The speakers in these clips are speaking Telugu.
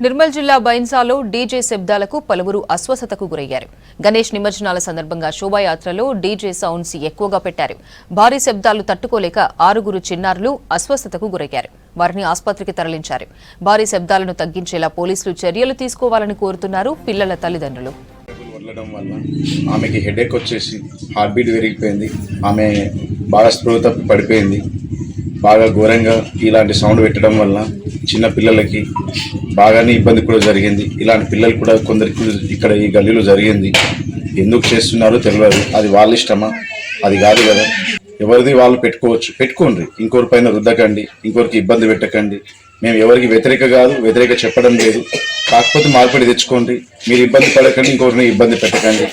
నిర్మల్ జిల్లా బైన్సాలో డీజే శబ్దాలకు పలువురు అస్వస్థతకు గురయ్యారు. గణేష్ నిమజ్జనాల సందర్భంగా శోభాయాత్రలో డీజే సౌండ్స్ ఎక్కువగా పెట్టారు. భారీ శబ్దాలు తట్టుకోలేక 6 చిన్నారులు అస్వస్థతకు గురయ్యారు. వారిని ఆసుపత్రికి తరలించారు. భారీ శబ్దాలను తగ్గించేలా పోలీసులు చర్యలు తీసుకోవాలని కోరుతున్నారు పిల్లల తల్లిదండ్రులు. ఆమెకి హెడేక్ వచ్చేసి హార్ట్ బీట్ పెరిగిపోయింది. ఆమె బాగా స్పృహ తప్పి పడిపోయింది. బాగా ఘోరంగా ఇలాంటి సౌండ్ పెట్టడం వల్ల చిన్న పిల్లలకి బాగానే ఇబ్బంది కూడా జరిగింది. ఇలాంటి పిల్లలు కూడా కొందరికి ఇక్కడ ఈ గల్లీలో జరిగింది. ఎందుకు చేస్తున్నారో తెలియదు. అది వాళ్ళ ఇష్టమా? అది కాదు కదా. ఎవరిది వాళ్ళు పెట్టుకోండి. ఇంకోరి పైన రుద్దకండి, ఇంకోరికి ఇబ్బంది పెట్టకండి. మేము ఎవరికి వ్యతిరేక చెప్పడం లేదు. కాకపోతే మార్పిడి తెచ్చుకోండి. మీరు ఇబ్బంది పడకండి, ఇంకొకరిని ఇబ్బంది పెట్టకండి.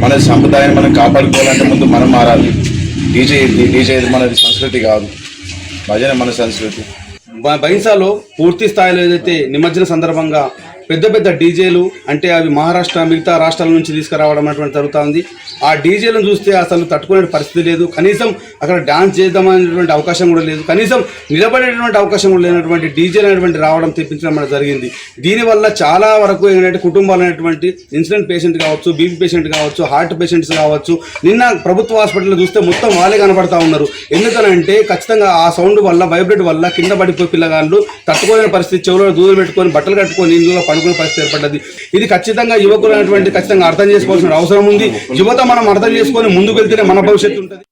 మన సంప్రదాయాన్ని మనం కాపాడుకోవాలంటే ముందు మనం మారాలి. డీజే మనది సంస్కృతి కాదు, భజన మన సంస్కృతి. బైన్సాలో పూర్తి స్థాయిలో ఏదైతే నిమజ్జన సందర్భంగా పెద్ద పెద్ద డీజేలు అంటే అవి మహారాష్ట్ర మిగతా రాష్ట్రాల నుంచి తీసుకురావడం అటువంటి జరుగుతుంది. ఆ డీజేలను చూస్తే అసలు తట్టుకునే పరిస్థితి లేదు. కనీసం అక్కడ డాన్స్ చేద్దామనేటువంటి అవకాశం కూడా లేదు. కనీసం నిలబడేటువంటి అవకాశం కూడా లేనటువంటి డీజేలు అనేటువంటి రావడం తెప్పించడం మనకు జరిగింది. దీనివల్ల చాలా వరకు ఏంటంటే కుటుంబాలు అనేటువంటి ఇన్సులిన్ పేషెంట్ కావచ్చు, బీపీ పేషెంట్ కావచ్చు, హార్ట్ పేషెంట్స్ కావచ్చు, నిన్న ప్రభుత్వ హాస్పిటల్లో చూస్తే మొత్తం వాళ్ళే కనపడతా ఉన్నారు. ఎందుకనంటే ఖచ్చితంగా ఆ సౌండ్ వల్ల వైబ్రేట్ వల్ల కింద పడిపోయి పిల్లగాళ్ళు తట్టుకోలేని పరిస్థితి, చెవులో దూరం పెట్టుకొని బట్టలు కట్టుకొని ఇందులో పడుకునే పరిస్థితి ఏర్పడ్డది. ఇది ఖచ్చితంగా యువకులు అనేటువంటి ఖచ్చితంగా అర్థం చేసుకోవాల్సిన అవసరం ఉంది. యువత మనం అర్థం చేసుకొని ముందుకు వెళ్తేనే మన భవిష్యత్తు ఉంటుంది.